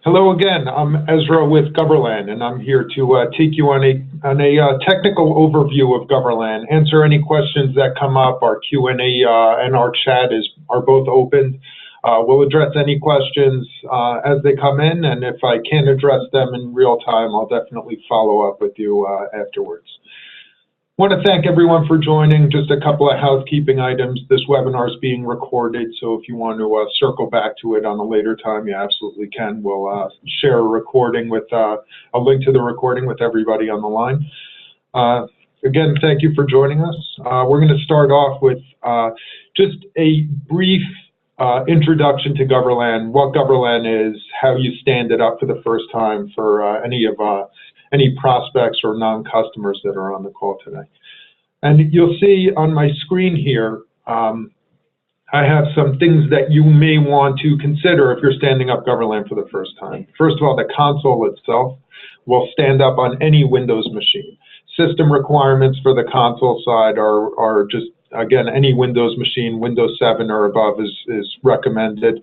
Hello again, I'm Ezra with Goverlan, and I'm here to take you on a technical overview of Goverlan, answer any questions that come up. Our Q&A and our chat are both open. We'll address any questions as they come in, and if I can't address them in real time, I'll definitely follow up with you afterwards. I want to thank everyone for joining. Just a couple of housekeeping items. This webinar is being recorded, so if you want to circle back to it on a later time, you absolutely can. We'll share a recording with a link to the recording with everybody on the line. Again, thank you for joining us. We're going to start off with just a brief introduction to Goverlan, what Goverlan is, how you stand it up for the first time for any prospects or non-customers that are on the call today. And you'll see on my screen here, I have some things that you may want to consider if you're standing up Goverlan for the first time. First of all, the console itself will stand up on any Windows machine. System requirements for the console side are just, again, any Windows machine, Windows 7 or above is recommended.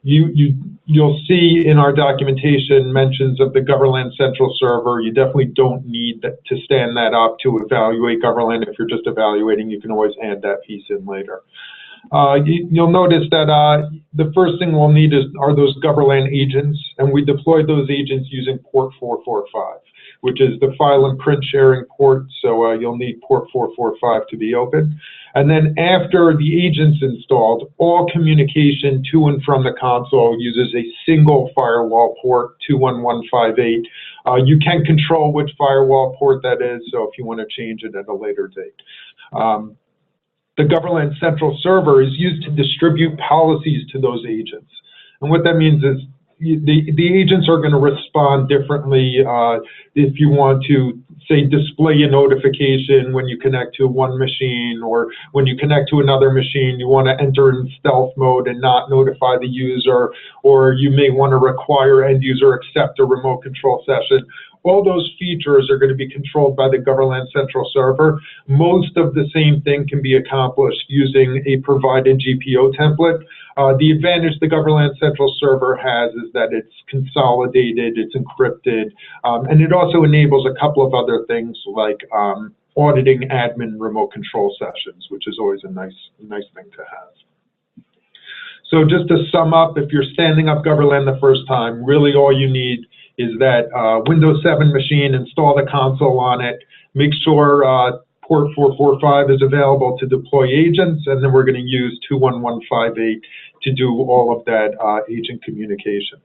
You'll see in our documentation mentions of the Goverlan Central Server. You definitely don't need to stand that up to evaluate Goverlan. If you're just evaluating, you can always add that piece in later. You'll notice that the first thing we'll need are those Goverlan agents, and we deploy those agents using port 445, which is the file and print sharing port, so you'll need port 445 to be open. And then after the agent's installed, all communication to and from the console uses a single firewall port, 21158. You can control which firewall port that is, so if you want to change it at a later date. The Goverlan Central Server is used to distribute policies to those agents. And what that means is the agents are going to respond differently if you want to, say, display a notification when you connect to one machine, or when you connect to another machine, you want to enter in stealth mode and not notify the user, or you may want to require end user accept a remote control session. All those features are going to be controlled by the Goverlan Central Server. Most of the same thing can be accomplished using a provided GPO template. The advantage the Goverlan Central Server has is that it's consolidated, it's encrypted, and it also enables a couple of other things like auditing admin remote control sessions, which is always a nice thing to have. So just to sum up, if you're standing up Goverlan the first time, really all you need is that Windows 7 machine, install the console on it, make sure port 445 is available to deploy agents, and then we're going to use 21158 to do all of that agent communication.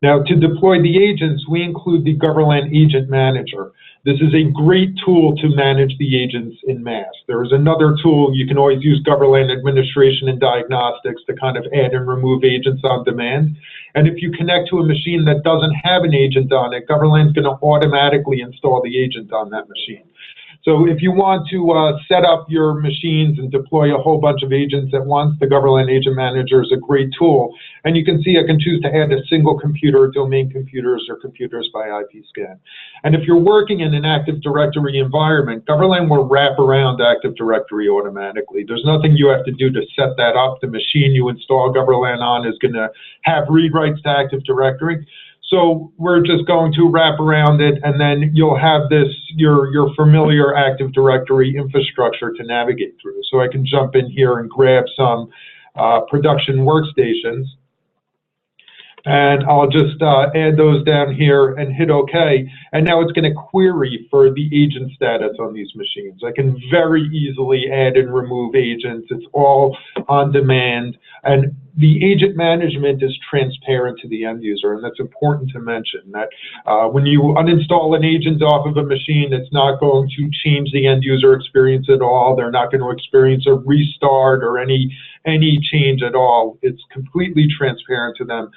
Now, to deploy the agents, we include the Goverlan Agent Manager. This is a great tool to manage the agents in mass. There is another tool, you can always use Goverlan Administration and Diagnostics to kind of add and remove agents on demand. And if you connect to a machine that doesn't have an agent on it, Goverlan's going to automatically install the agent on that machine. So if you want to set up your machines and deploy a whole bunch of agents at once, the Goverlan Agent Manager is a great tool. And you can see I can choose to add a single computer, domain computers, or computers by IP scan. And if you're working in an Active Directory environment, Goverlan will wrap around Active Directory automatically. There's nothing you have to do to set that up. The machine you install Goverlan on is going to have read writes to Active Directory. So we're just going to wrap around it, and then you'll have this, your familiar Active Directory infrastructure to navigate through. So I can jump in here and grab some production workstations, and I'll just add those down here and hit OK. And now it's going to query for the agent status on these machines. I can very easily add and remove agents. It's all on demand. And the agent management is transparent to the end user, and that's important to mention, that when you uninstall an agent off of a machine, it's not going to change the end user experience at all. They're not going to experience a restart or any change at all. It's completely transparent to them.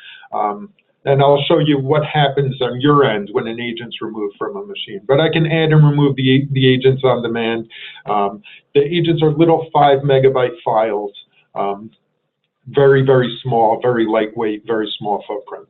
And I'll show you what happens on your end when an agent's removed from a machine. But I can add and remove the agents on demand. The agents are little 5 megabyte files. Very, very small, very lightweight, very small footprint.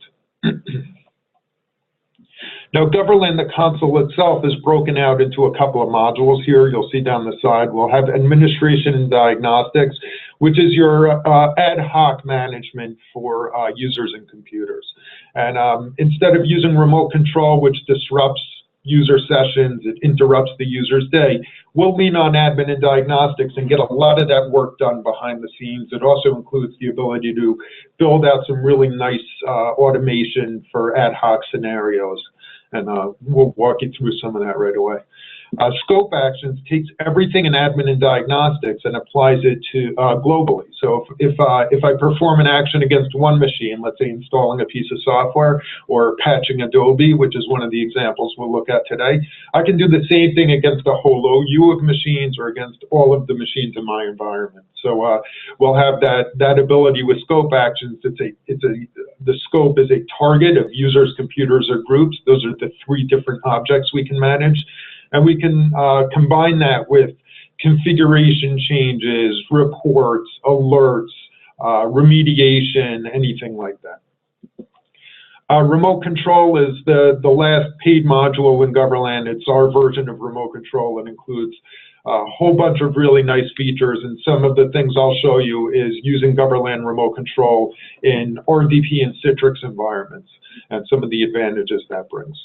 Now, Goverlan, the console itself, is broken out into a couple of modules here. You'll see down the side. We'll have administration and diagnostics, which is your ad hoc management for users and computers. And instead of using remote control, which disrupts user sessions, it interrupts the user's day, we'll lean on admin and diagnostics and get a lot of that work done behind the scenes. It also includes the ability to build out some really nice automation for ad hoc scenarios. And we'll walk you through some of that right away. Scope Actions takes everything in admin and diagnostics and applies it to globally. So if I perform an action against one machine, let's say installing a piece of software or patching Adobe, which is one of the examples we'll look at today, I can do the same thing against a whole OU of machines or against all of the machines in my environment. So we'll have that ability with Scope Actions. The scope is a target of users, computers, or groups. Those are the three different objects we can manage. And we can combine that with configuration changes, reports, alerts, remediation, anything like that. Remote control is the last paid module in Goverlan. It's our version of remote control. It includes a whole bunch of really nice features, and some of the things I'll show you is using Goverlan remote control in RDP and Citrix environments, and some of the advantages that brings.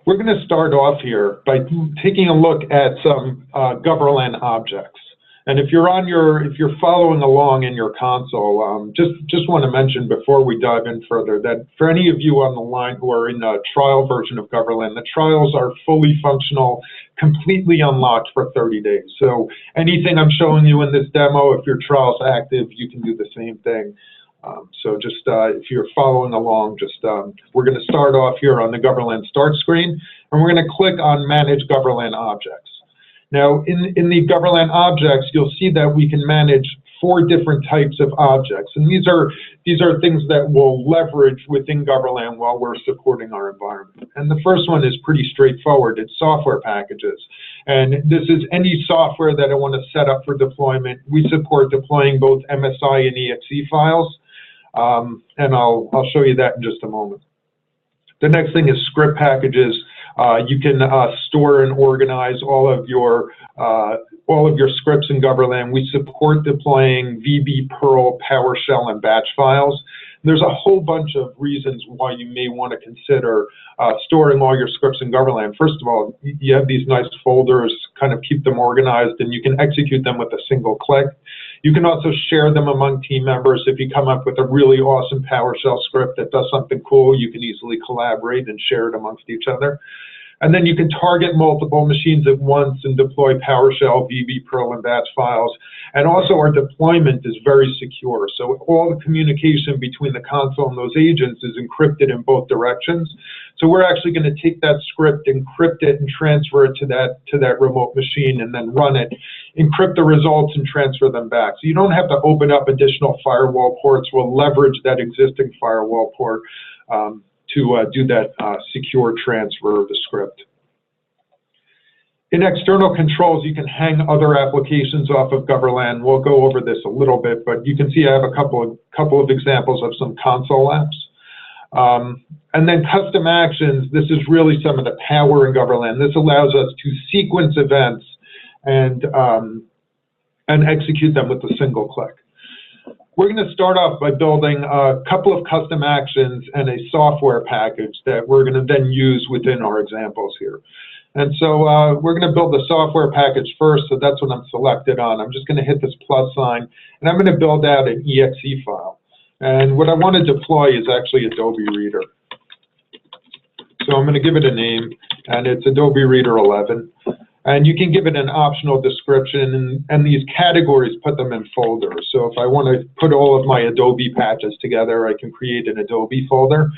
We're going to start off here by taking a look at some Goverlan objects. And if you're following along in your console, just want to mention before we dive in further that for any of you on the line who are in a trial version of Goverlan, the trials are fully functional, completely unlocked for 30 days. So anything I'm showing you in this demo, if your trial's active, you can do the same thing. So just if you're following along, we're going to start off here on the Goverlan start screen, and we're going to click on Manage Goverlan Objects. Now, in the Goverlan objects, you'll see that we can manage 4 different types of objects, and these are things that we'll leverage within Goverlan while we're supporting our environment. And the first one is pretty straightforward. It's software packages, and this is any software that I want to set up for deployment. We support deploying both MSI and EXE files. And I'll show you that in just a moment. The next thing is script packages. You can store and organize all of your scripts in Goverlan. We support deploying VB, Perl, PowerShell, and batch files. There's a whole bunch of reasons why you may want to consider storing all your scripts in Goverlan. First of all, you have these nice folders, kind of keep them organized, and you can execute them with a single click. You can also share them among team members. If you come up with a really awesome PowerShell script that does something cool, you can easily collaborate and share it amongst each other. And then you can target multiple machines at once and deploy PowerShell, VB, Perl, and batch files. And also our deployment is very secure. So all the communication between the console and those agents is encrypted in both directions. So we're actually going to take that script, encrypt it, and transfer it to that remote machine, and then run it, encrypt the results, and transfer them back. So you don't have to open up additional firewall ports. We'll leverage that existing firewall port to do that secure transfer of the script. In external controls, you can hang other applications off of Goverlan. We'll go over this a little bit, but you can see I have a couple of examples of some console apps. And then custom actions, this is really some of the power in Goverlan. This allows us to sequence events and execute them with a single click. We're going to start off by building a couple of custom actions and a software package that we're going to then use within our examples here. And so we're going to build the software package first, so that's what I'm selected on. I'm just going to hit this plus sign, and I'm going to build out an exe file. And what I want to deploy is actually Adobe Reader. So I'm going to give it a name, and it's Adobe Reader 11. And you can give it an optional description, and these categories, put them in folders. So if I want to put all of my Adobe patches together, I can create an Adobe folder.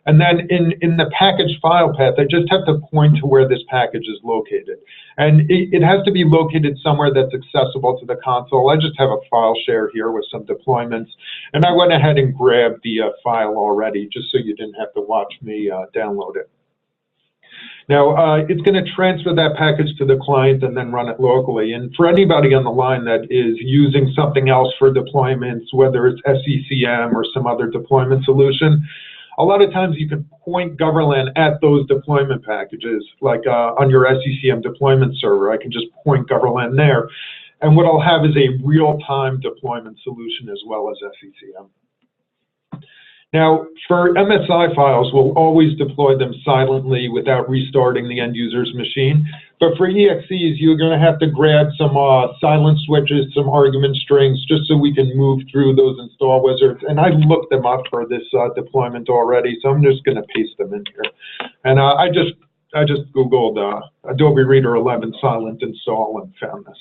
And then in the package file path, I just have to point to where this package is located. And it has to be located somewhere that's accessible to the console. I just have a file share here with some deployments. And I went ahead and grabbed the file already, just so you didn't have to watch me download it. Now, it's going to transfer that package to the client and then run it locally. And for anybody on the line that is using something else for deployments, whether it's SCCM or some other deployment solution, a lot of times you can point Goverlan at those deployment packages, like on your SCCM deployment server. I can just point Goverlan there. And what I'll have is a real-time deployment solution as well as SCCM. Now, for MSI files, we'll always deploy them silently without restarting the end user's machine. But for EXEs, you're going to have to grab some silent switches, some argument strings, just so we can move through those install wizards. And I looked them up for this deployment already, so I'm just going to paste them in here. And I just Googled Adobe Reader 11 silent install and found this.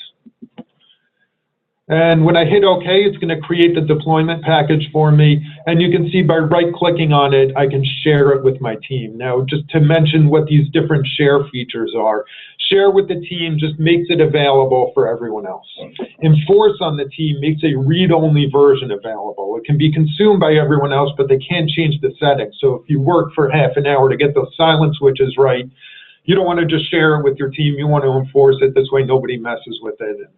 And when I hit OK, it's going to create the deployment package for me. And you can see by right-clicking on it, I can share it with my team. Now, just to mention what these different share features are, share with the team just makes it available for everyone else. Enforce on the team makes a read-only version available. It can be consumed by everyone else, but they can't change the settings. So if you work for half an hour to get those silent switches right, you don't want to just share it with your team. You want to enforce it. This way, nobody messes with it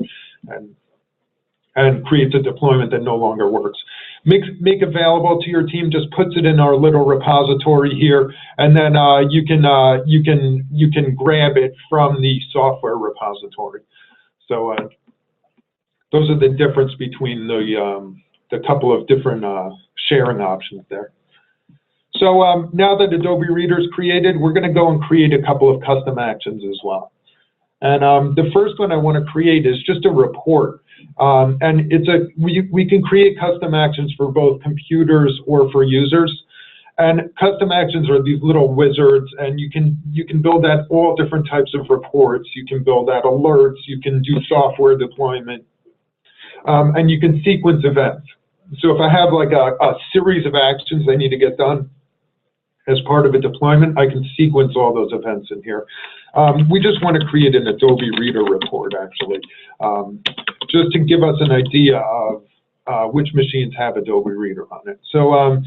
and creates a deployment that no longer works. Make available to your team, just puts it in our little repository here, and then you can grab it from the software repository. So those are the difference between the couple of different sharing options there. So now that Adobe Reader is created, we're going to go and create a couple of custom actions as well. And the first one I want to create is just a report. And we can create custom actions for both computers or for users. And custom actions are these little wizards, and you can build out all different types of reports. You can build out alerts. You can do software deployment, and you can sequence events. So if I have like a series of actions I need to get done as part of a deployment, I can sequence all those events in here. We just want to create an Adobe Reader report, actually, just to give us an idea of which machines have Adobe Reader on it. So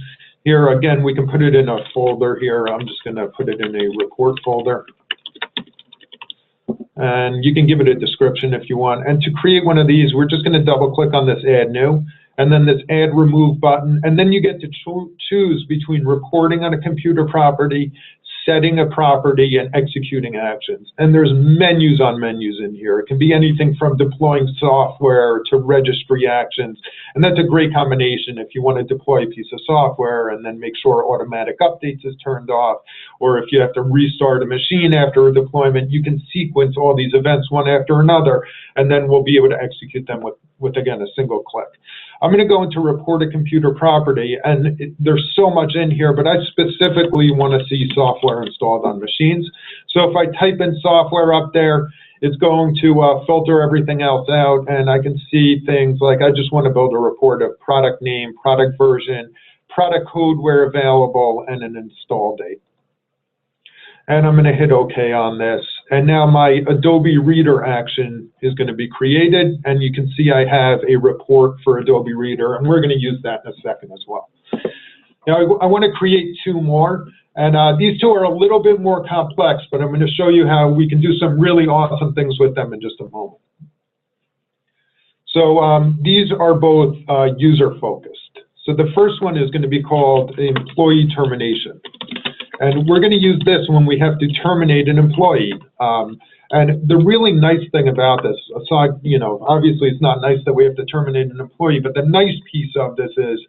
here, again, we can put it in a folder here. I'm just going to put it in a report folder. And you can give it a description if you want. And to create one of these, we're just going to double-click on this Add New, and then this Add Remove button, and then you get to choose between reporting on a computer property, setting a property, and executing actions. And there's menus on menus in here. It can be anything from deploying software to registry actions. And that's a great combination if you want to deploy a piece of software and then make sure automatic updates is turned off, or if you have to restart a machine after a deployment, you can sequence all these events one after another, and then we'll be able to execute them with again, a single click. I'm going to go into report a computer property, and there's so much in here, but I specifically want to see software installed on machines. So if I type in software up there, it's going to filter everything else out, and I can see things like I just want to build a report of product name, product version, product code where available, and an install date. And I'm going to hit OK on this. And now my Adobe Reader action is going to be created. And you can see I have a report for Adobe Reader. And we're going to use that in a second as well. Now, I want to create two more. And these two are a little bit more complex, but I'm going to show you how we can do some really awesome things with them in just a moment. So these are both user-focused. So the first one is going to be called employee termination. And we're going to use this when we have to terminate an employee. And the really nice thing about this, aside, obviously it's not nice that we have to terminate an employee, but the nice piece of this is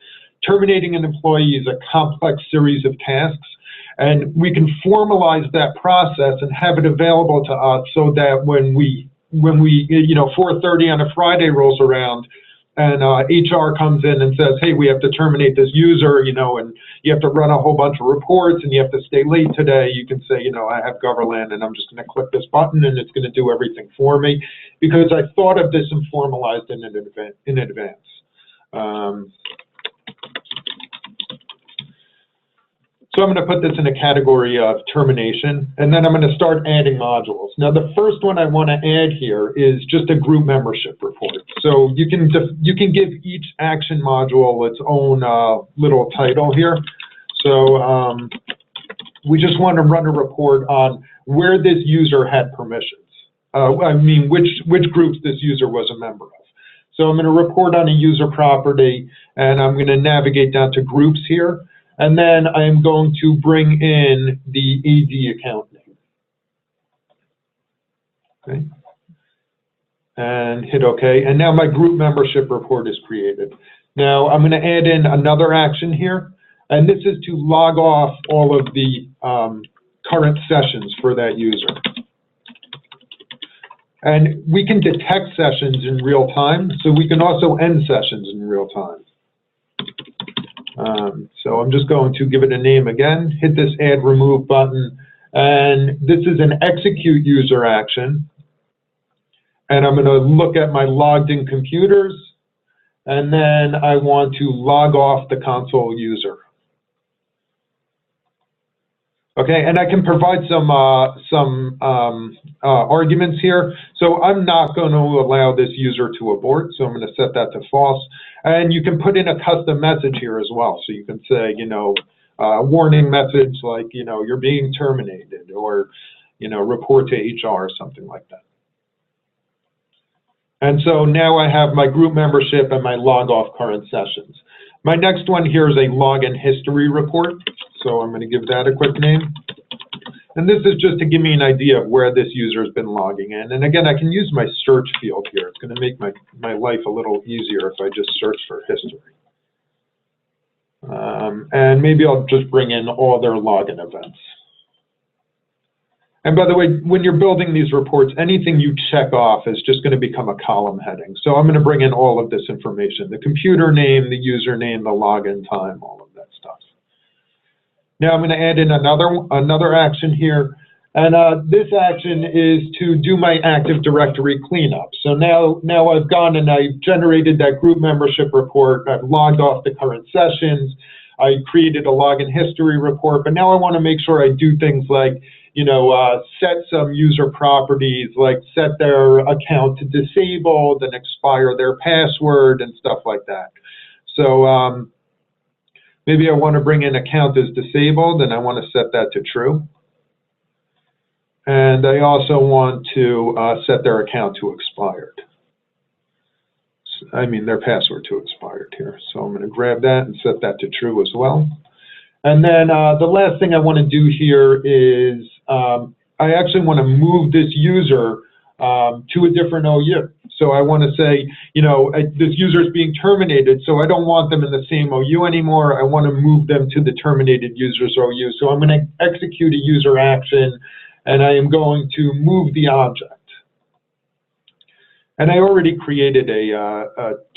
terminating an employee is a complex series of tasks. And we can formalize that process and have it available to us so that when 4:30 on a Friday rolls around, and HR comes in and says, hey, we have to terminate this user, and you have to run a whole bunch of reports and you have to stay late today, you can say, I have Goverlan and I'm just going to click this button and it's going to do everything for me, because I thought of this and formalized it in advance. So I'm going to put this in a category of termination, and then I'm going to start adding modules. Now, the first one I want to add here is just a group membership report. So you can give each action module its own little title here. So We just want to run a report on where this user had permissions. I mean, which groups this user was a member of. So I'm going to report on a user property, and I'm going to navigate down to groups here, and then I'm going to bring in the AD account name. Okay. And hit OK, and now my group membership report is created. Now I'm going to add in another action here, and this is to log off all of the current sessions for that user. And we can detect sessions in real time, so we can also end sessions in real time. So I'm just going to give it a name again, hit this add remove button, and this is an execute user action. And I'm going to look at my logged in computers, and then I want to log off the console user. Okay, and I can provide some arguments here. So I'm not going to allow this user to abort, so I'm going to set that to false. And you can put in a custom message here as well. So you can say, you know, warning message like, you know, you're being terminated, or, you know, report to HR or something like that. And so now I have my group membership and my log off current sessions. My next one here is a login history report. So I'm going to give that a quick name. And this is just to give me an idea of where this user has been logging in. And again, I can use my search field here. It's going to make my life a little easier if I just search for history. And maybe I'll just bring in all their login events. And by the way, when you're building these reports, anything you check off is just going to become a column heading. So I'm going to bring in all of this information: the computer name, the username, the login time, all of that stuff. Now I'm going to add in another action here. And this action is to do my Active Directory cleanup. So now I've gone and I've generated that group membership report. I've logged off the current sessions. I created a login history report. But now I want to make sure I do things like, you know, set some user properties, like set their account to disabled and expire their password and stuff like that. So maybe I want to bring in account as disabled, and I want to set that to true. And I also want to set their account to expired. I mean, their password to expired here. So I'm going to grab that and set that to true as well. And then the last thing I want to do here is I actually want to move this user to a different OU. So I want to say, you know, this user is being terminated, so I don't want them in the same OU anymore. I want to move them to the terminated user's OU. So I'm going to execute a user action, and I am going to move the object. And I already created a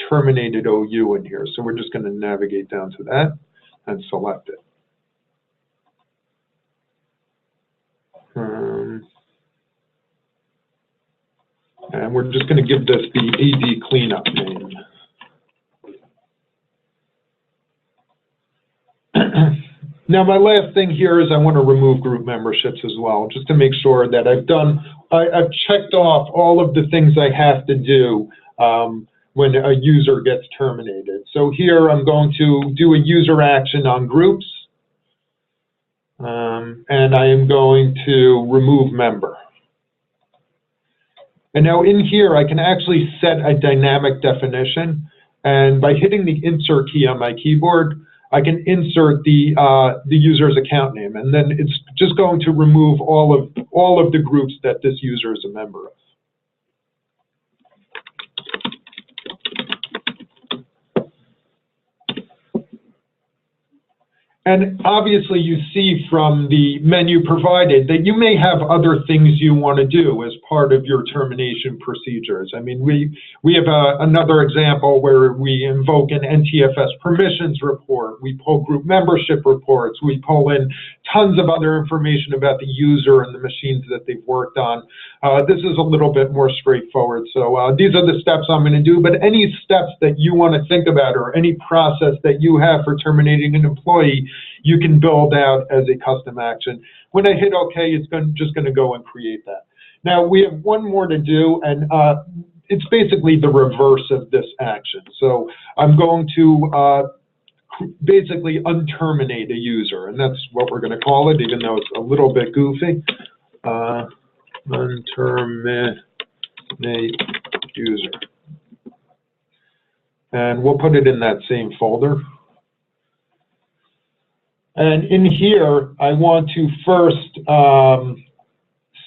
terminated OU in here, so we're just going to navigate down to that and select it. And we're just going to give this the AD cleanup name. Now, my last thing here is I want to remove group memberships as well, just to make sure that I've checked off all of the things I have to do when a user gets terminated. So here I'm going to do a user action on groups. And I am going to remove member. And now in here, I can actually set a dynamic definition. And by hitting the insert key on my keyboard, I can insert the user's account name. And then it's just going to remove all of the groups that this user is a member of. And obviously, you see from the menu provided that you may have other things you want to do as part of your termination procedures. I mean, we have another example where we invoke an NTFS permissions report. We pull group membership reports. We pull in tons of other information about the user and the machines that they've worked on. This is a little bit more straightforward. So these are the steps I'm going to do. But any steps that you want to think about or any process that you have for terminating an employee, you can build out as a custom action. When I hit OK, it's just going to go and create that. Now, we have one more to do, and it's basically the reverse of this action. So I'm going to basically unterminate a user, and that's what we're going to call it, even though it's a little bit goofy. Unterminate user. And we'll put it in that same folder. And in here, I want to first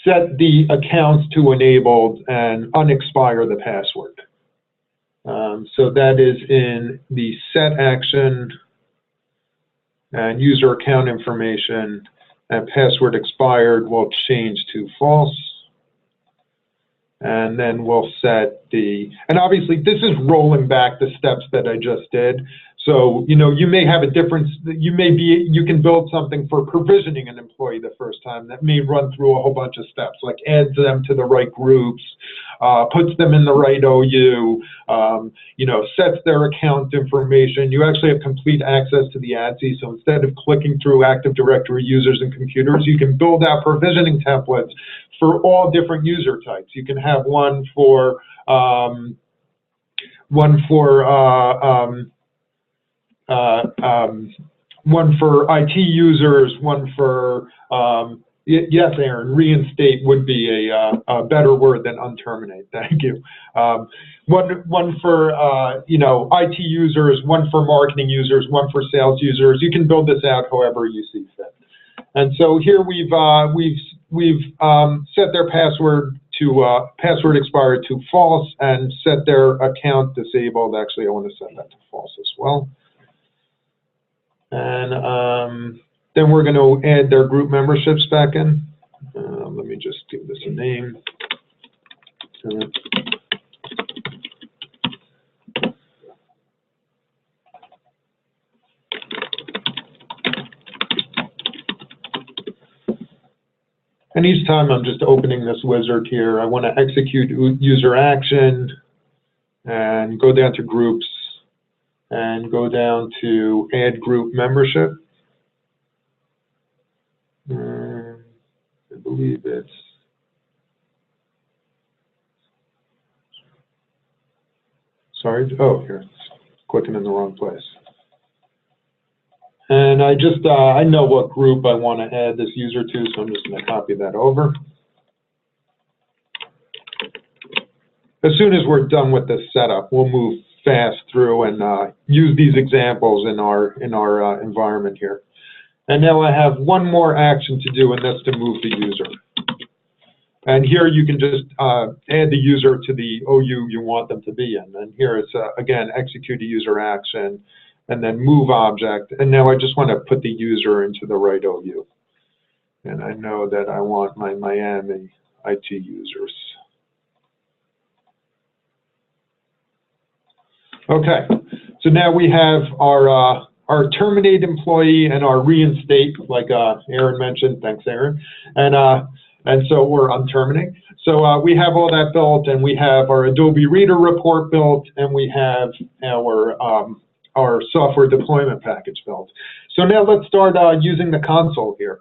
set the accounts to enabled and unexpire the password. So that is in the set action and user account information, and password expired will change to false. And then we'll set the, and obviously this is rolling back the steps that I just did. So, you know, you may have a difference, you can build something for provisioning an employee the first time that may run through a whole bunch of steps, like adds them to the right groups, puts them in the right OU, you know, sets their account information. You actually have complete access to the ADSI, so instead of clicking through Active Directory users and computers, you can build out provisioning templates for all different user types. You can have one for IT users, one for, yes, Aaron, reinstate would be a better word than unterminate, thank you. One for, you know, IT users, one for marketing users, one for sales users. You can build this out however you see fit. And so here we've set their password to, password expired to false, and set their account disabled. Actually, I want to set that to false as well. And then we're going to add their group memberships back in. Let me just give this a name. And each time I'm just opening this wizard here, I want to execute user action and go down to groups and go down to add group membership. I believe it's, sorry, oh, here, it's clicking in the wrong place. And I just, I know what group I want to add this user to, so I'm just going to copy that over. As soon as we're done with this setup, we'll move fast through and use these examples in our environment here. And now I have one more action to do, and that's to move the user. And here you can just add the user to the OU you want them to be in. And here it's, again, execute a user action, and then move object. And now I just want to put the user into the right OU. And I know that I want my Miami IT users. Okay, so now we have our terminate employee and our reinstate, like Aaron mentioned. Thanks, Aaron. And so we're on terminate. So we have all that built, and we have our Adobe Reader report built, and we have our software deployment package built. So now let's start using the console here.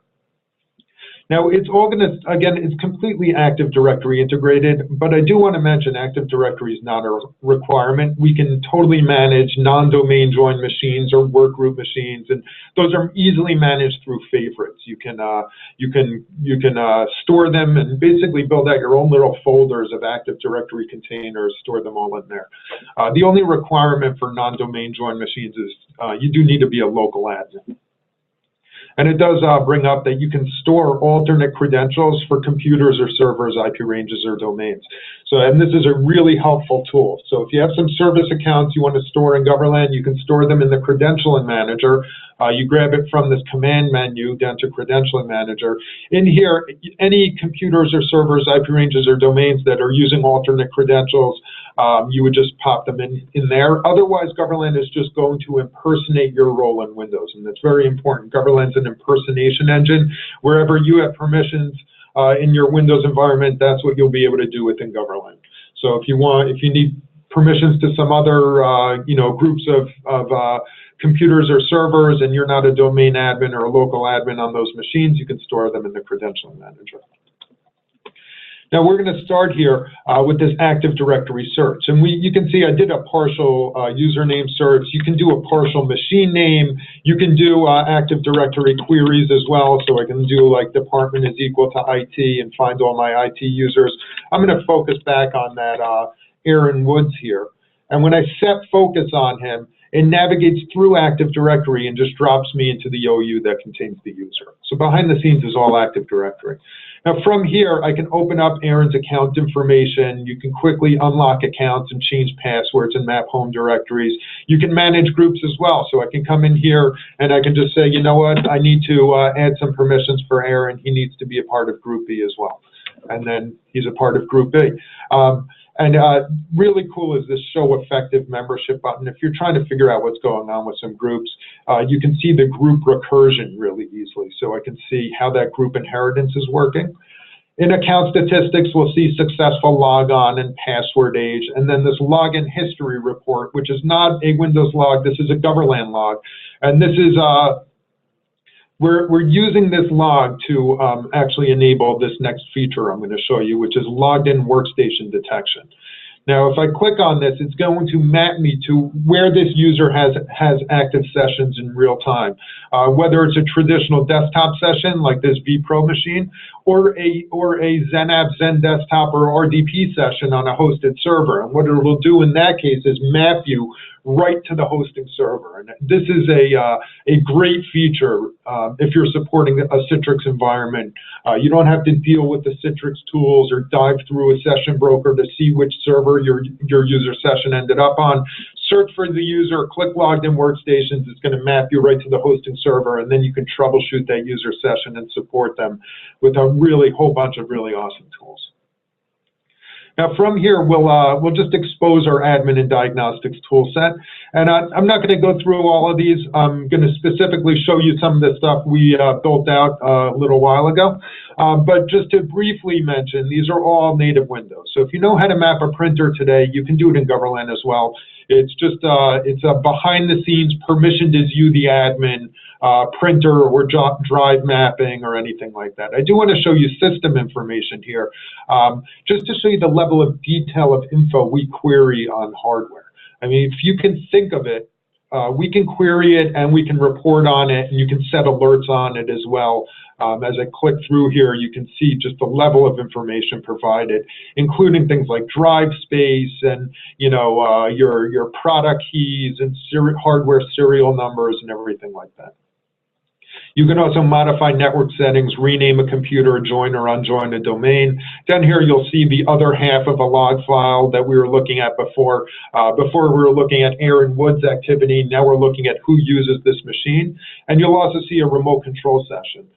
Now it's all going to, again, it's completely Active Directory integrated, but I do want to mention Active Directory is not a requirement. We can totally manage non-domain joined machines or workgroup machines, and those are easily managed through favorites. You can store them and basically build out your own little folders of Active Directory containers, store them all in there. The only requirement for non-domain joined machines is you do need to be a local admin. And it does bring up that you can store alternate credentials for computers or servers, IP ranges, or domains. So, and this is a really helpful tool. So if you have some service accounts you want to store in Goverlan, you can store them in the credentialing manager. You grab it from this command menu down to credentialing manager. In here, any computers or servers, IP ranges, or domains that are using alternate credentials, you would just pop them in there. Otherwise, Goverlan is just going to impersonate your role in Windows, and that's very important. Goverlan's an impersonation engine. Wherever you have permissions in your Windows environment, that's what you'll be able to do within Goverlan. So if you need permissions to some other groups of computers or servers, and you're not a domain admin or a local admin on those machines, you can store them in the credentialing manager. Now we're going to start here with this Active Directory search. And you can see I did a partial username search. You can do a partial machine name. You can do Active Directory queries as well. So I can do like department is equal to IT and find all my IT users. I'm going to focus back on that Aaron Woods here. And when I set focus on him, it navigates through Active Directory and just drops me into the OU that contains the user. So behind the scenes is all Active Directory. Now from here, I can open up Aaron's account information. You can quickly unlock accounts and change passwords and map home directories. You can manage groups as well. So I can come in here and I can just say, you know what, I need to add some permissions for Aaron. He needs to be a part of Group B as well. And then he's a part of Group B. And really cool is this Show Effective Membership button. If you're trying to figure out what's going on with some groups, you can see the group recursion really easily. So I can see how that group inheritance is working. In account statistics, we'll see successful logon and password age, and then this login history report, which is not a Windows log. This is a Goverlan log. And this is we're using this log to actually enable this next feature I'm going to show you, which is logged in workstation detection. Now, if I click on this, it's going to map me to where this user has active sessions in real time, whether it's a traditional desktop session like this vPro machine, or a XenApp, Zen Desktop, or RDP session on a hosted server. And what it will do in that case is map you right to the hosting server. And this is a great feature if you're supporting a Citrix environment. You don't have to deal with the Citrix tools or dive through a session broker to see which server your user session ended up on. Search for the user, click logged in workstations. It's going to map you right to the hosting server, and then you can troubleshoot that user session and support them with a really whole bunch of really awesome tools. Now from here, we'll just expose our admin and diagnostics tool set. And I'm not going to go through all of these. I'm going to specifically show you some of the stuff we built out a little while ago. But just to briefly mention, these are all native Windows. So if you know how to map a printer today, you can do it in Goverlan as well. It's just it's a behind the scenes permissioned as you, the admin, printer or drive mapping or anything like that. I do want to show you system information here, just to show you the level of detail of info we query on hardware. I mean, if you can think of it, we can query it and we can report on it, and you can set alerts on it as well. As I click through here, you can see just the level of information provided, including things like drive space and, you know, your product keys and hardware serial numbers and everything like that. You can also modify network settings, rename a computer, join or unjoin a domain. Down here, you'll see the other half of a log file that we were looking at before. Before we were looking at Aaron Wood's activity. Now we're looking at who uses this machine. And you'll also see a remote control session.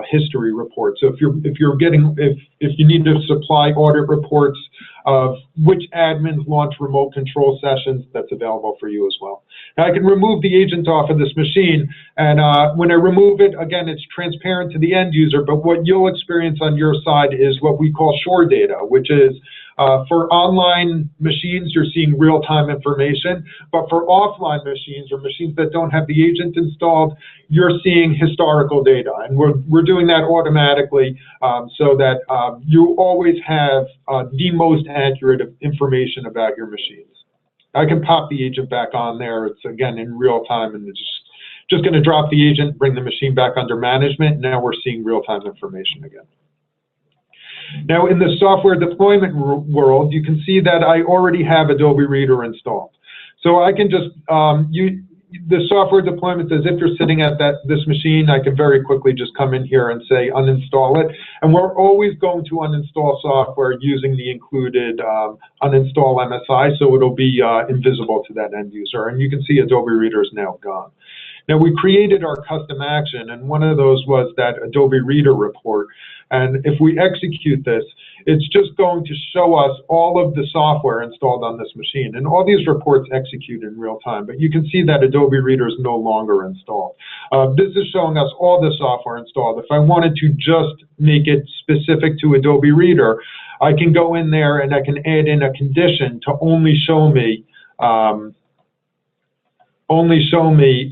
History report. So if you need to supply audit reports of which admins launch remote control sessions, that's available for you as well. Now I can remove the agent off of this machine, and when I remove it, again, it's transparent to the end user, but what you'll experience on your side is what we call shore data, which is for online machines, you're seeing real-time information, but for offline machines or machines that don't have the agent installed, you're seeing historical data. And we're doing that automatically so that you always have the most accurate information about your machines. I can pop the agent back on there. It's, again, in real time, and it's just going to drop the agent, bring the machine back under management. Now we're seeing real-time information again. Now, in the software deployment world, you can see that I already have Adobe Reader installed. So I can just, the software deployment says if you're sitting at this machine, I can very quickly just come in here and say uninstall it. And we're always going to uninstall software using the included uninstall MSI, so it'll be invisible to that end user. And you can see Adobe Reader is now gone. Now, we created our custom action, and one of those was that Adobe Reader report. And if we execute this, it's just going to show us all of the software installed on this machine. And all these reports execute in real time. But you can see that Adobe Reader is no longer installed. This is showing us all the software installed. If I wanted to just make it specific to Adobe Reader, I can go in there and I can add in a condition to only show me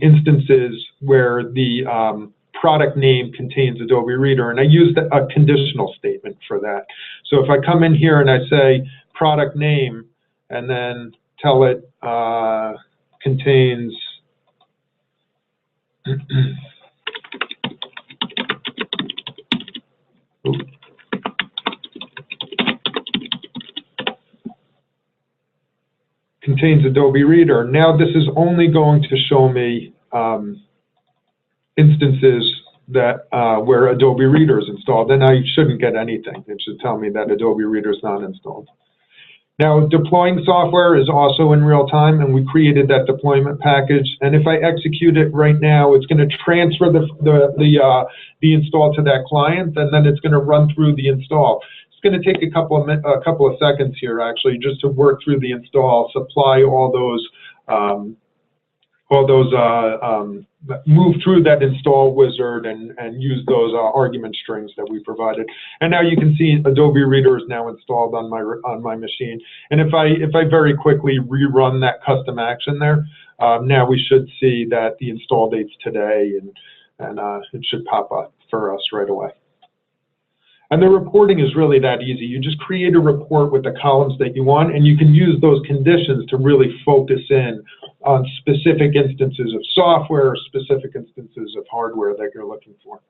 instances where the product name contains Adobe Reader, and I used a conditional statement for that. So if I come in here and I say product name and then tell it contains contains Adobe Reader. Now this is only going to show me instances that where Adobe Reader is installed. Then I shouldn't get anything. It should tell me that Adobe Reader is not installed. Now deploying software is also in real time, and we created that deployment package. And if I execute it right now, it's going to transfer the install to that client, and then it's going to run through the install. It's going to take a couple of seconds here, actually, just to work through the install, supply all those move through that install wizard and use those argument strings that we provided. And now you can see Adobe Reader is now installed on my machine. And if I very quickly rerun that custom action there, now we should see that the install date's today, and it should pop up for us right away. And the reporting is really that easy. You just create a report with the columns that you want, and you can use those conditions to really focus in on specific instances of software or specific instances of hardware that you're looking for.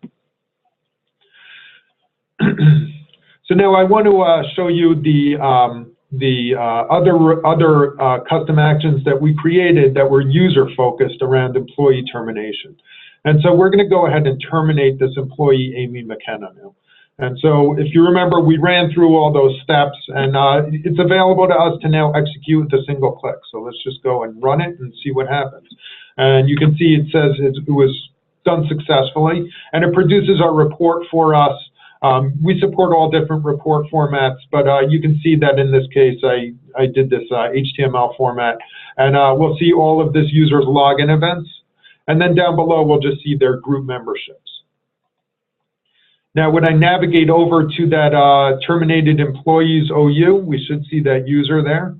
So now I want to show you the other custom actions that we created that were user-focused around employee termination. And so we're going to go ahead and terminate this employee, Amy McKenna, now. And so if you remember, we ran through all those steps, and it's available to us to now execute with a single click. So let's just go and run it and see what happens. And you can see it says it was done successfully, and it produces our report for us. We support all different report formats, but you can see that in this case, I did this HTML format, and we'll see all of this user's login events. And then down below, we'll just see their group memberships. Now, when I navigate over to that terminated employees OU, we should see that user there,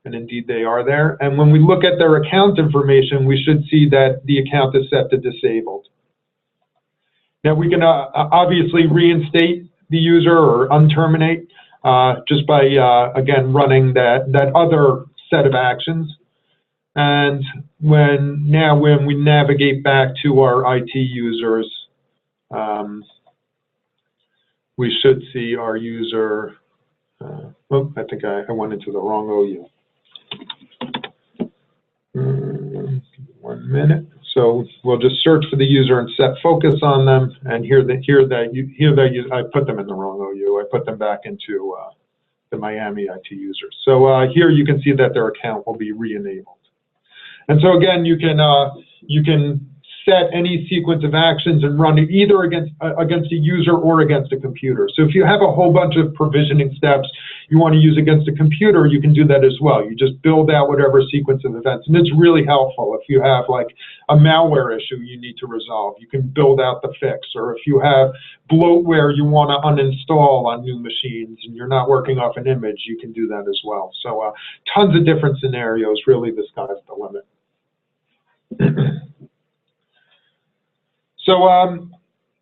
and indeed they are there. And when we look at their account information, we should see that the account is set to disabled. Now, we can obviously reinstate the user or unterminate just by, again, running that other set of actions. And when we navigate back to our IT users, we should see our user, oh, I think I went into the wrong OU. 1 minute. So we'll just search for the user and set focus on them, and here I put them in the wrong OU. I put them back into the Miami IT users. So here you can see that their account will be re-enabled. And so again, you can set any sequence of actions and run it either against a user or against a computer. So if you have a whole bunch of provisioning steps you want to use against a computer, you can do that as well. You just build out whatever sequence of events. And it's really helpful if you have like a malware issue you need to resolve. You can build out the fix. Or if you have bloatware you want to uninstall on new machines and you're not working off an image, you can do that as well. So tons of different scenarios. Really, the sky's the limit. So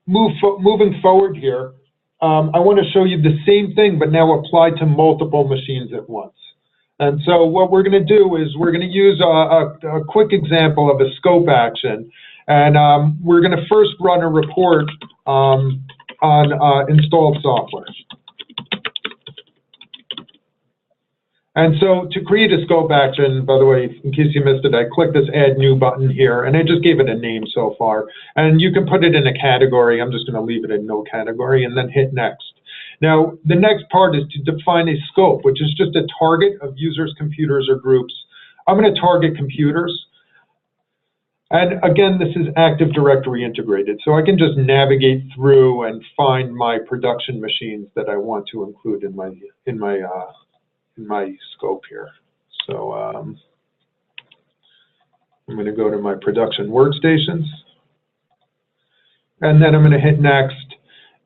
moving forward here, I want to show you the same thing, but now applied to multiple machines at once. And so what we're going to do is we're going to use a quick example of a scope action. And we're going to first run a report on installed software. And so to create a scope action, by the way, in case you missed it, I clicked this Add New button here, and I just gave it a name so far. And you can put it in a category. I'm just going to leave it in no category, and then hit Next. Now, the next part is to define a scope, which is just a target of users, computers, or groups. I'm going to target computers. And again, this is Active Directory integrated, so I can just navigate through and find my production machines that I want to include in my scope here. So I'm going to go to my production workstations, and then I'm going to hit Next.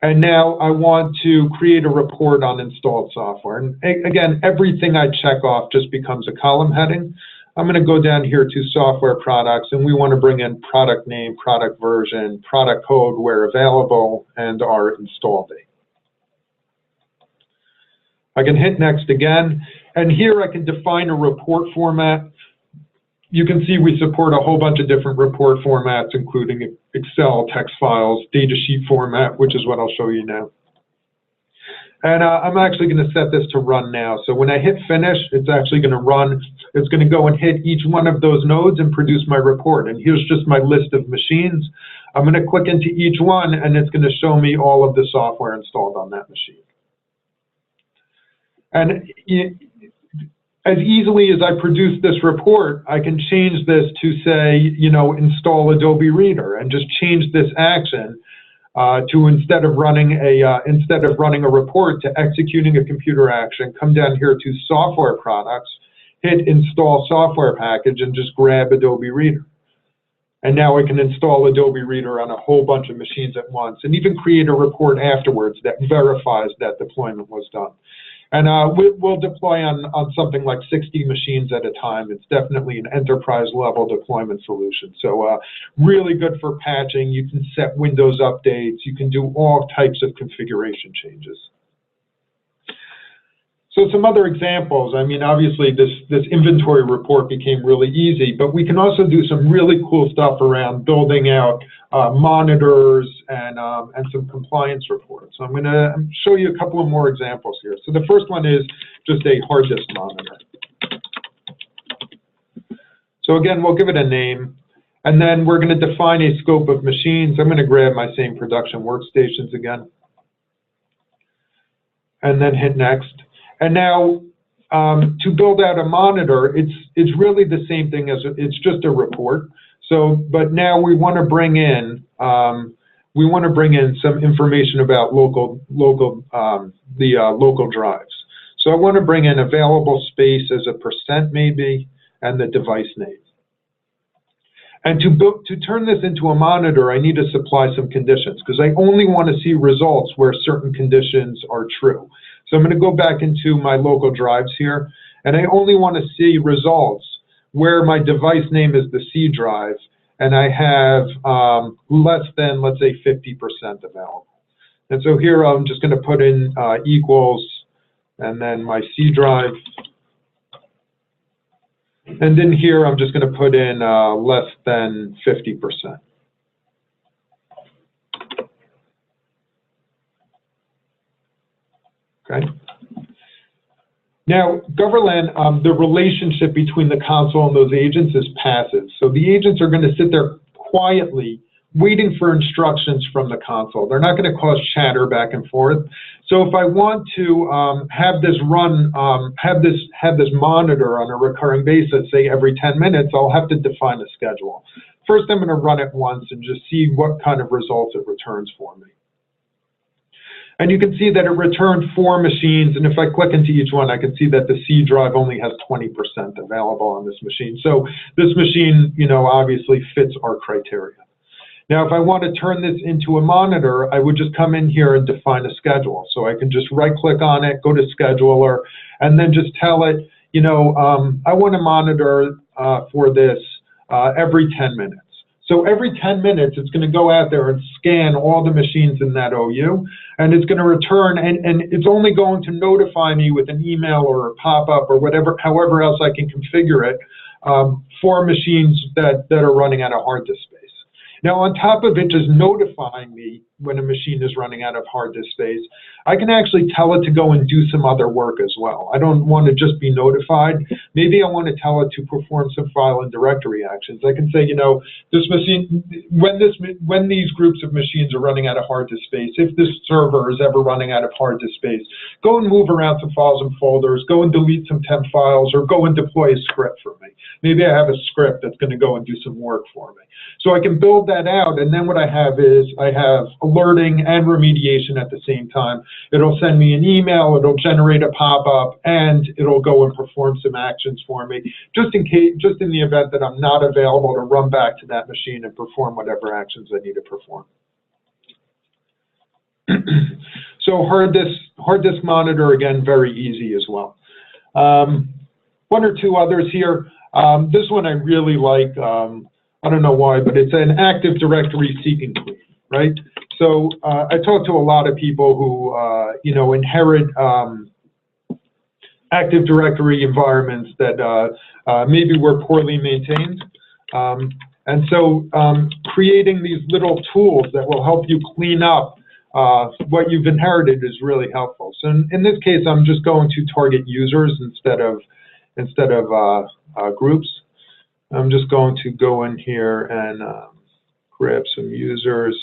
And now I want to create a report on installed software. And again, everything I check off just becomes a column heading. I'm going to go down here to software products, and we want to bring in product name, product version, product code where available, and our install date. I can hit next again, and here I can define a report format. You can see we support a whole bunch of different report formats, including Excel, text files, data sheet format, which is what I'll show you now. And I'm actually going to set this to run now. So when I hit finish, it's actually going to run. It's going to go and hit each one of those nodes and produce my report. And here's just my list of machines. I'm going to click into each one, and it's going to show me all of the software installed on that machine. And as easily as I produce this report, I can change this to say, you know, install Adobe Reader, and just change this action to instead of running a report, to executing a computer action. Come down here to software products, hit install software package, and just grab Adobe Reader. And now I can install Adobe Reader on a whole bunch of machines at once, and even create a report afterwards that verifies that deployment was done. And we'll deploy on something like 60 machines at a time. It's definitely an enterprise-level deployment solution. So really good for patching. You can set Windows updates. You can do all types of configuration changes. So some other examples. I mean, obviously, this inventory report became really easy, but we can also do some really cool stuff around building out monitors and some compliance reports. So I'm going to show you a couple of more examples here. So the first one is just a hard disk monitor. So again, we'll give it a name, and then we're going to define a scope of machines. I'm going to grab my same production workstations again, and then hit next. And now, to build out a monitor, it's really the same thing as it's just a report. So, but now we want to bring in some information about local drives. So I want to bring in available space as a % maybe, and the device name. And to turn this into a monitor, I need to supply some conditions, because I only want to see results where certain conditions are true. So I'm going to go back into my local drives here, and I only want to see results where my device name is the C drive, and I have less than, let's say, 50% available. And so here I'm just going to put in equals, and then my C drive. And then here I'm just going to put in less than 50%. Okay. Now, Goverlan, the relationship between the console and those agents is passive. So the agents are going to sit there quietly waiting for instructions from the console. They're not going to cause chatter back and forth. So if I want to have this run, have this monitor on a recurring basis, say every 10 minutes, I'll have to define a schedule. First, I'm going to run it once and just see what kind of results it returns for me. And you can see that it returned 4 machines, and if I click into each one, I can see that the C drive only has 20% available on this machine. So this machine, you know, obviously fits our criteria. Now, if I want to turn this into a monitor, I would just come in here and define a schedule. So I can just right-click on it, go to Scheduler, and then just tell it, you know, I want to monitor for this every 10 minutes. So every 10 minutes, it's going to go out there and scan all the machines in that OU, and it's going to return, and it's only going to notify me with an email or a pop-up or whatever, however else I can configure it for machines that are running out of hard disk space. Now, on top of it just notifying me when a machine is running out of hard disk space, I can actually tell it to go and do some other work as well. I don't want to just be notified. Maybe I want to tell it to perform some file and directory actions. I can say, you know, this machine, when these groups of machines are running out of hard disk space, if this server is ever running out of hard disk space, go and move around some files and folders, go and delete some temp files, or go and deploy a script for me. Maybe I have a script that's going to go and do some work for me. So I can build that out, and then what I have is I have alerting and remediation at the same time. It'll send me an email, it'll generate a pop-up, and it'll go and perform some actions for me, just in case, just in the event that I'm not available to run back to that machine and perform whatever actions I need to perform. So hard disk monitor, again, very easy as well. One or two others here. This one I really like. I don't know why, but it's an Active Directory seek and clean, right? So I talk to a lot of people who, you know, inherit Active Directory environments that maybe were poorly maintained. And so creating these little tools that will help you clean up what you've inherited is really helpful. So in this case, I'm just going to target users instead of groups. I'm just going to go in here and grab some users.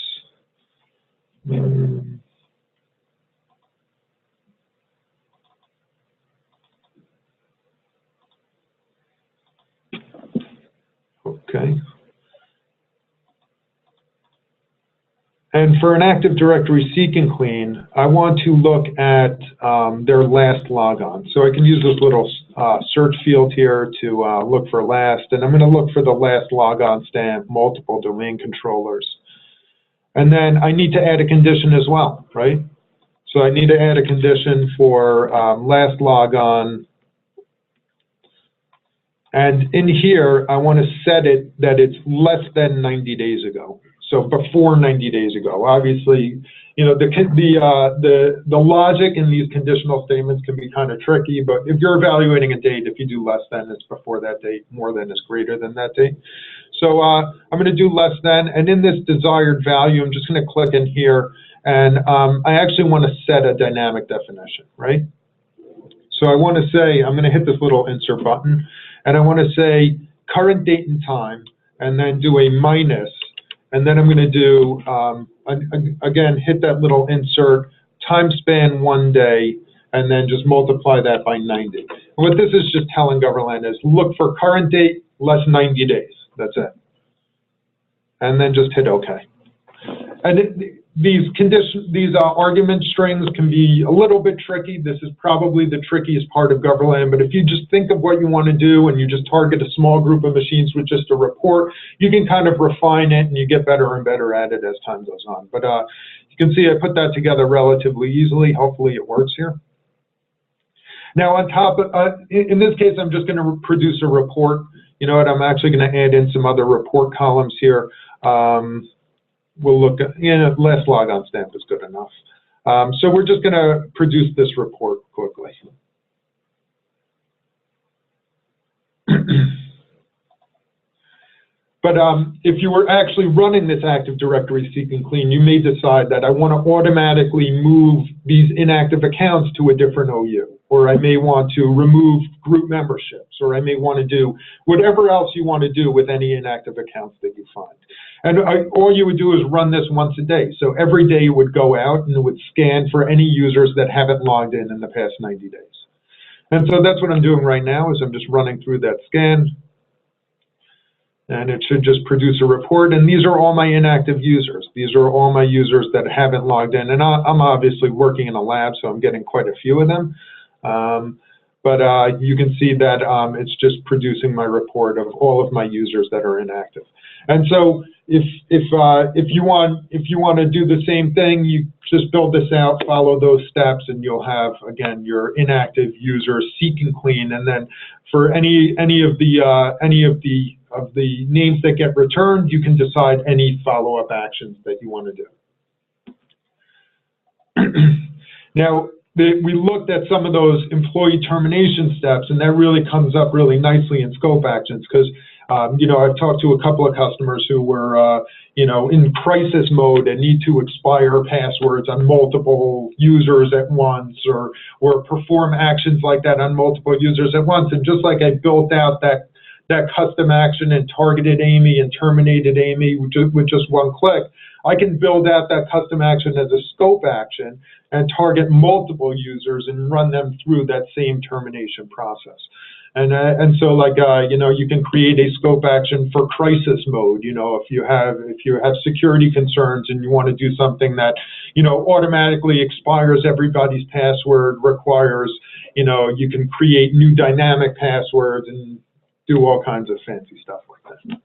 Okay. And for an Active Directory seek and clean, I want to look at their last logon. So I can use this little search field here to look for last, and I'm going to look for the last logon stamp, multiple domain controllers. And then I need to add a condition as well, right? So I need to add a condition for last logon. And in here, I want to set it that it's less than 90 days ago. So before 90 days ago. Obviously, you know, the logic in these conditional statements can be kind of tricky, but if you're evaluating a date, if you do less than, it's before that date, more than is greater than that date. So I'm going to do less than, and in this desired value, I'm just going to click in here, and I actually want to set a dynamic definition, right? So I want to say, I'm going to hit this little insert button, and I want to say current date and time, and then do a minus, and then I'm going to do, again, hit that little insert, time span 1 day, and then just multiply that by 90. And what this is just telling Goverlan is look for current date less 90 days. That's it. And then just hit OK. And these argument strings can be a little bit tricky. This is probably the trickiest part of Goverlan, but if you just think of what you want to do and you just target a small group of machines with just a report, you can kind of refine it and you get better and better at it as time goes on. But you can see I put that together relatively easily. Hopefully it works here. Now on top of, in this case, I'm just going to produce a report. You know what, I'm actually going to add in some other report columns here. We'll look at, you know, last logon stamp is good enough. So we're just going to produce this report quickly. But if you were actually running this Active Directory seek and clean, you may decide that I want to automatically move these inactive accounts to a different OU, or I may want to remove group memberships, or I may want to do whatever else you want to do with any inactive accounts that you find. And all you would do is run this once a day. So every day you would go out and it would scan for any users that haven't logged in the past 90 days. And so that's what I'm doing right now is I'm just running through that scan. And it should just produce a report. And these are all my inactive users. These are all my users that haven't logged in. And I'm obviously working in a lab, so I'm getting quite a few of them. But you can see that it's just producing my report of all of my users that are inactive. And so if you want to do the same thing, you just build this out, follow those steps, and you'll have, again, your inactive user seek and clean. And then for any of the names that get returned, you can decide any follow-up actions that you want to do. Now, we looked at some of those employee termination steps, and that really comes up really nicely in scope actions because, you know, I've talked to a couple of customers who were, you know, in crisis mode and need to expire passwords on multiple users at once, or perform actions like that on multiple users at once. And just like I built out that custom action and targeted Amy and terminated Amy with just one click, I can build out that custom action as a scope action and target multiple users and run them through that same termination process. And so, like, you know, you can create a scope action for crisis mode. You know, if you have security concerns and you want to do something that, you know, automatically expires everybody's password, requires, you know, you can create new dynamic passwords and do all kinds of fancy stuff like that.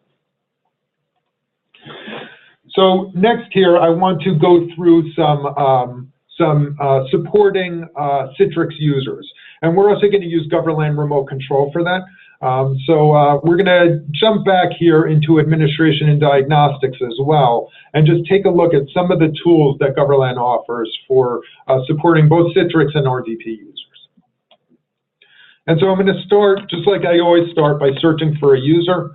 So next here, I want to go through some supporting Citrix users. And we're also going to use Goverlan remote control for that. So we're going to jump back here into administration and diagnostics as well, and just take a look at some of the tools that Goverlan offers for supporting both Citrix and RDP users. And so I'm going to start, just like I always start, by searching for a user,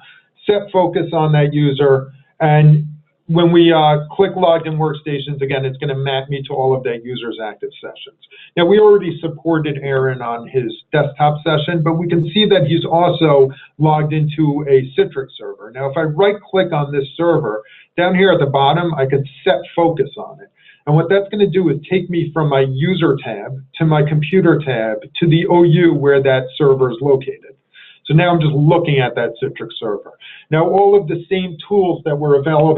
set focus on that user, and when we click Logged In Workstations, again, it's going to map me to all of that user's active sessions. Now, we already supported Aaron on his desktop session, but we can see that he's also logged into a Citrix server. Now, if I right-click on this server, down here at the bottom, I can set focus on it. And what that's going to do is take me from my User tab to my Computer tab to the OU where that server is located. So now I'm just looking at that Citrix server. Now, all of the same tools that were available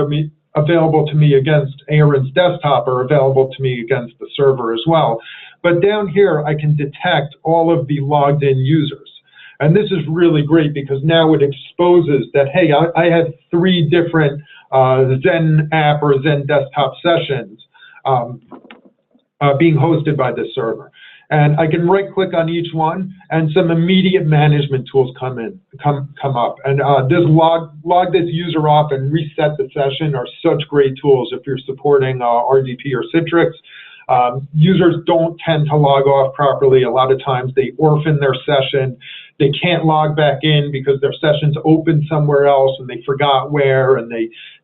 to me against Aaron's desktop are available to me against the server as well. But down here, I can detect all of the logged in users. And this is really great because now it exposes that, hey, I have 3 different Zen app or Zen desktop sessions being hosted by this server. And I can right-click on each one, and some immediate management tools come up. And this log this user off and reset the session are such great tools if you're supporting RDP or Citrix. Users don't tend to log off properly. A lot of times they orphan their session. They can't log back in because their session's open somewhere else and they forgot where, and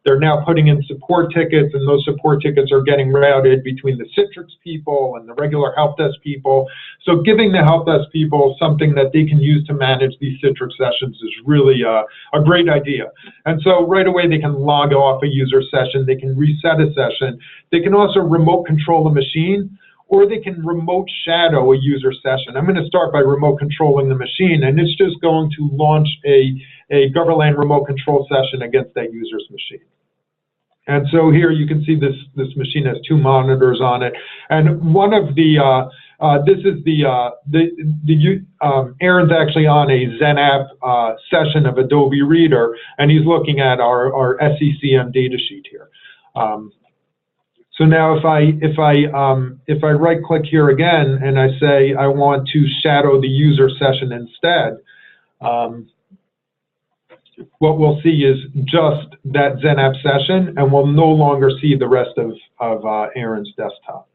they're now putting in support tickets, and those support tickets are getting routed between the Citrix people and the regular help desk people. So giving the help desk people something that they can use to manage these Citrix sessions is really a great idea. And so right away they can log off a user session, they can reset a session, they can also remote control a machine, or they can remote shadow a user session. I'm going to start by remote controlling the machine, and it's just going to launch a Goverlan remote control session against that user's machine. And so here you can see this machine has 2 monitors on it, and one of the this is Aaron's actually on a Zen app session of Adobe Reader, and he's looking at our SECM data sheet here. So now if I right-click here again and I say I want to shadow the user session instead, what we'll see is just that Zen app session, and we'll no longer see the rest of Aaron's desktop.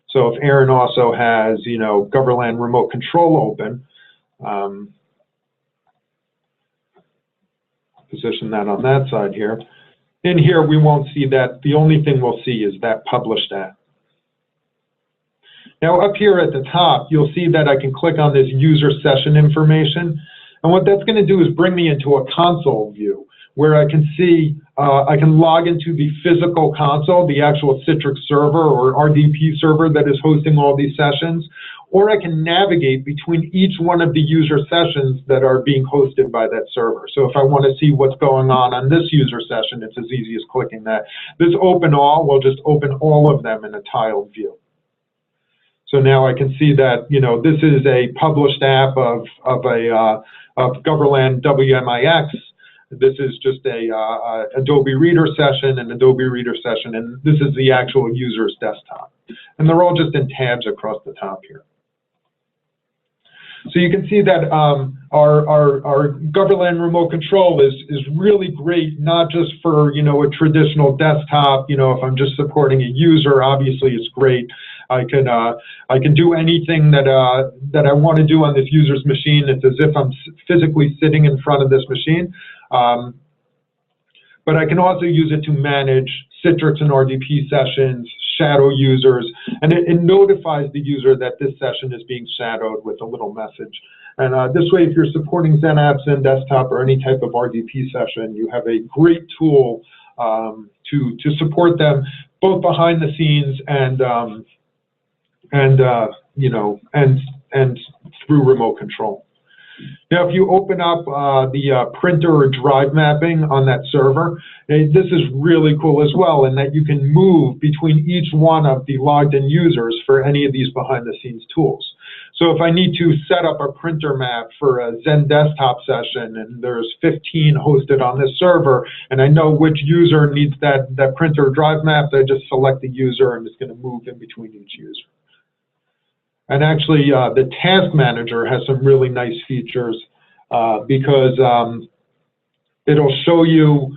So if Aaron also has, you know, Goverlan remote control open, position that on that side here. In here, we won't see that. The only thing we'll see is that published app. Now, up here at the top, you'll see that I can click on this user session information. And what that's going to do is bring me into a console view where I can see, I can log into the physical console, the actual Citrix server or RDP server that is hosting all these sessions, or I can navigate between each one of the user sessions that are being hosted by that server. So if I want to see what's going on this user session, it's as easy as clicking that. This Open All will just open all of them in a tiled view. So now I can see that, you know, this is a published app of Goverlan WMIX. This is just a Adobe Reader session, and Adobe Reader session, and this is the actual user's desktop. And they're all just in tabs across the top here. So you can see that our Goverlan remote control is really great, not just for, you know, a traditional desktop. You know, if I'm just supporting a user, obviously it's great. I can do anything that I want to do on this user's machine. It's as if I'm physically sitting in front of this machine. But I can also use it to manage Citrix and RDP sessions, shadow users, and it notifies the user that this session is being shadowed with a little message. And this way, if you're supporting Zen apps in desktop or any type of RDP session, you have a great tool to support them both behind the scenes and you know, and through remote control. Now, if you open up the printer or drive mapping on that server, this is really cool as well, in that you can move between each one of the logged in users for any of these behind the scenes tools. So if I need to set up a printer map for a Zen desktop session, and there's 15 hosted on this server, and I know which user needs that printer drive map, I just select the user and it's going to move in between each user. And actually, the task manager has some really nice features because it'll show you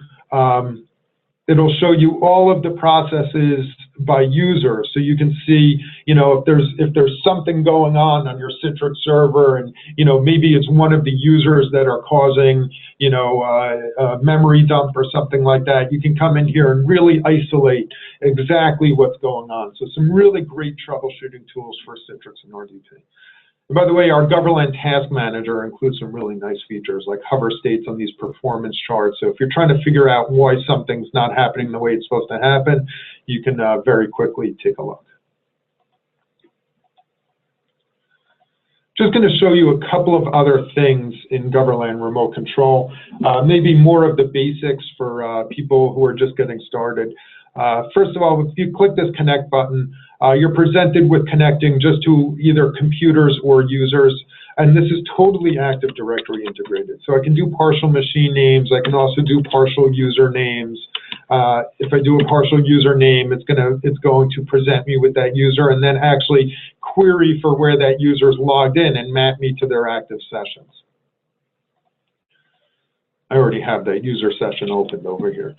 all of the processes by user, so you can see, if there's something going on your Citrix server, and maybe it's one of the users that are causing a memory dump or something like that. You can come in here and really isolate exactly what's going on. So some really great troubleshooting tools for Citrix and RDP. And by the way, our Goverlan Task Manager includes some really nice features like hover states on these performance charts. So if you're trying to figure out why something's not happening the way it's supposed to happen, you can very quickly take a look. Just going to show you a couple of other things in Goverlan Remote Control, maybe more of the basics for people who are just getting started. First of all, if you click this connect button, you're presented with connecting just to either computers or users, and this is totally Active Directory integrated. So I can do partial machine names. I can also do partial user names. If I do a partial username, it's going to present me with that user and then actually query for where that user is logged in and map me to their active sessions. I already have that user session opened over here.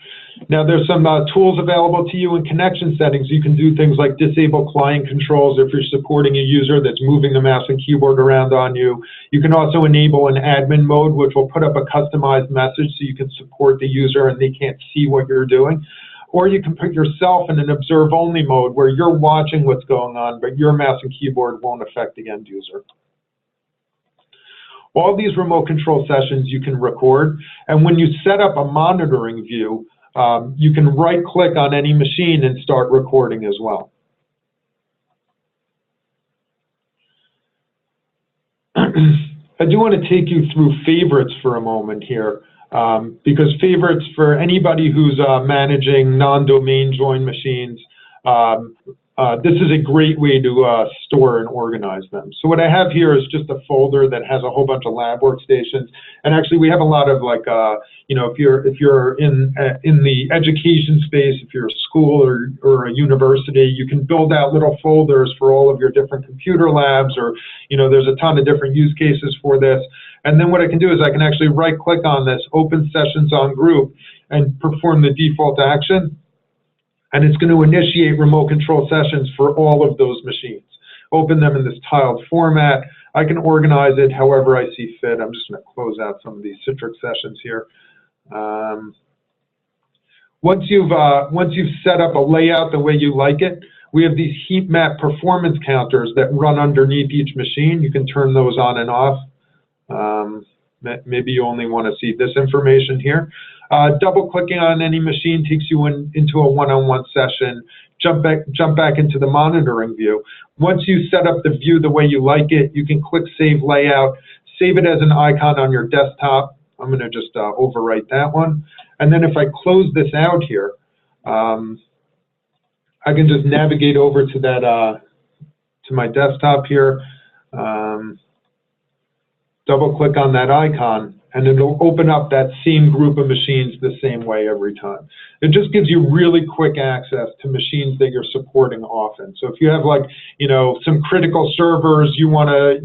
Now there's some tools available to you in connection settings. You can do things like disable client controls if you're supporting a user that's moving the mouse and keyboard around on you. You can also enable an admin mode, which will put up a customized message so you can support the user and they can't see what you're doing. Or you can put yourself in an observe-only mode where you're watching what's going on, but your mouse and keyboard won't affect the end user. All these remote control sessions you can record, and when you set up a monitoring view, you can right-click on any machine and start recording as well. I do want to take you through favorites for a moment here, because favorites for anybody who's managing non-domain join machines, this is a great way to store and organize them. So what I have here is just a folder that has a whole bunch of lab workstations, and actually we have a lot of if you're in the education space, if you're a school or a university, you can build out little folders for all of your different computer labs, or there's a ton of different use cases for this. And then what I can do is I can actually right-click on this, open sessions on group, and perform the default action. And it's going to initiate remote control sessions for all of those machines. Open them in this tiled format. I can organize it however I see fit. I'm just going to close out some of these Citrix sessions here. Once you've set up a layout the way you like it, we have these heat map performance counters that run underneath each machine. You can turn those on and off. Maybe you only want to see this information here. Double-clicking on any machine takes you into a one-on-one session. Jump back into the monitoring view. Once you set up the view the way you like it, you can click Save Layout, save it as an icon on your desktop. I'm going to just overwrite that one. And then if I close this out here, I can just navigate over to that to my desktop here. Double-click on that icon, and it'll open up that same group of machines the same way every time. It just gives you really quick access to machines that you're supporting often. So if you have some critical servers you want to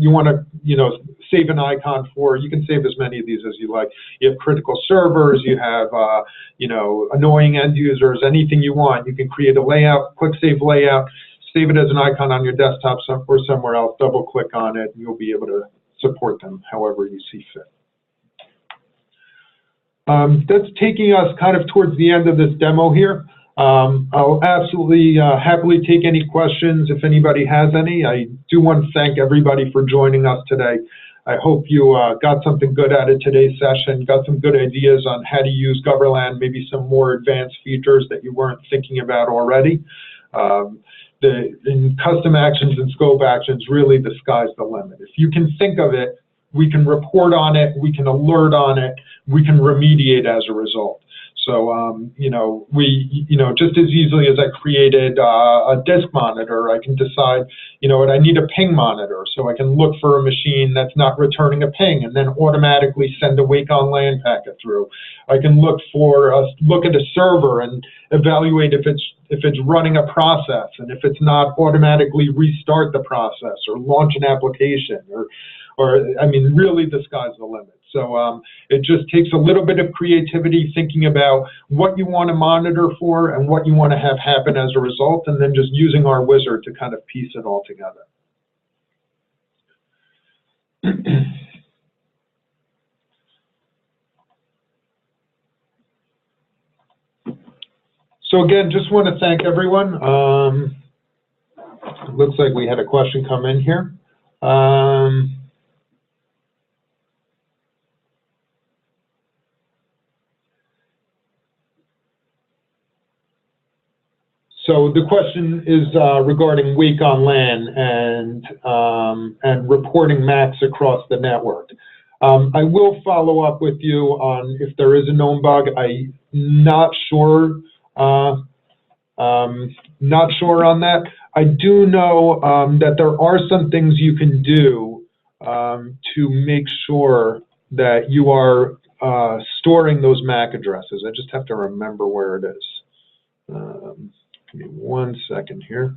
save an icon for, you can save as many of these as you like. You have critical servers, you have annoying end users, anything you want. You can create a layout, click Save Layout, save it as an icon on your desktop or somewhere else, double-click on it, and you'll be able to support them however you see fit. That's taking us kind of towards the end of this demo here. I'll absolutely happily take any questions if anybody has any. I do want to thank everybody for joining us today. I hope you got something good out of today's session, got some good ideas on how to use Goverlan, maybe some more advanced features that you weren't thinking about already. In custom actions and scope actions, really the sky's the limit. If you can think of it, we can report on it, we can alert on it, we can remediate as a result. So, just as easily as I created a disk monitor, I can decide, I need a ping monitor, so I can look for a machine that's not returning a ping and then automatically send a wake on LAN packet through. I can look at a server and evaluate if it's running a process, and if it's not, automatically restart the process or launch an application, or I mean, really the sky's the limit. So it just takes a little bit of creativity, thinking about what you want to monitor for and what you want to have happen as a result, and then just using our wizard to kind of piece it all together. So again, just want to thank everyone. It looks like we had a question come in here. So the question is regarding weak on LAN and reporting MACs across the network. I will follow up with you on if there is a known bug. I'm not sure. Not sure on that. I do know that there are some things you can do to make sure that you are storing those MAC addresses. I just have to remember where it is. Give me 1 second here.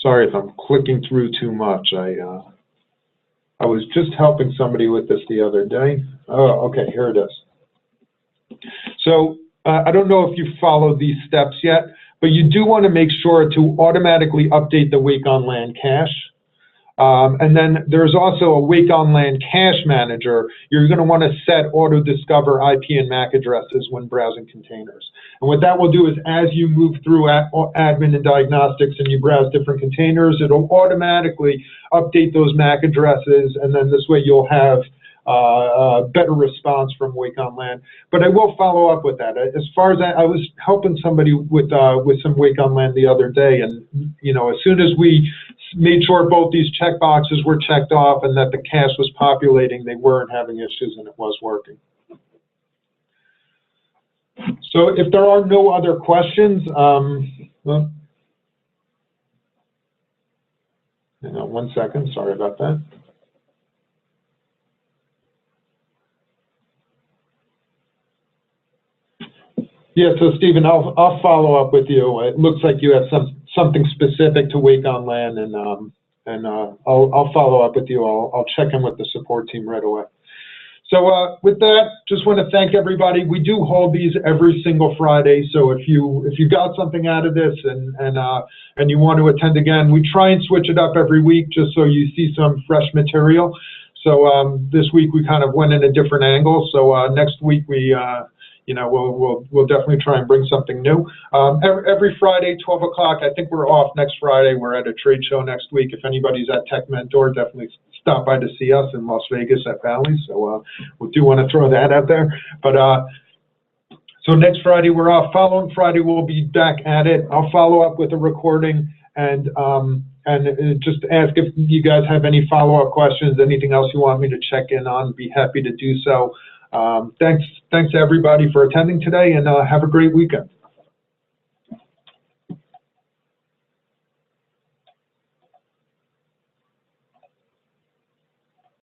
Sorry if I'm clicking through too much. I was just helping somebody with this the other day. Oh, okay, here it is. So I don't know if you followed these steps yet, but you do want to make sure to automatically update the Wake on LAN cache. And then there's also a Wake on LAN cache manager. You're going to want to set auto discover IP and MAC addresses when browsing containers. And what that will do is, as you move through admin and diagnostics and you browse different containers, it'll automatically update those MAC addresses, and then this way you'll have better response from Wake on LAN. But I will follow up with that. As far as I was helping somebody with some Wake on LAN the other day, and as soon as we made sure both these check boxes were checked off and that the cache was populating, they weren't having issues and it was working. So if there are no other questions, well, hang on 1 second, sorry about that. Yeah, so Stephen, I'll follow up with you. It looks like you have something specific to Wake on LAN, and I'll follow up with you. I'll check in with the support team right away. So with that, just want to thank everybody. We do hold these every single Friday, so if you got something out of this and you want to attend again, we try and switch it up every week just so you see some fresh material. So this week we kind of went in a different angle. So next week we'll definitely try and bring something new. Every Friday, 12 o'clock, I think we're off next Friday. We're at a trade show next week. If anybody's at Tech Mentor, definitely stop by to see us in Las Vegas at Valley. So we do want to throw that out there. But so next Friday we're off. Following Friday we'll be back at it. I'll follow up with a recording and just ask if you guys have any follow-up questions, anything else you want me to check in on. Be happy to do so. Thanks everybody for attending today, and have a great weekend.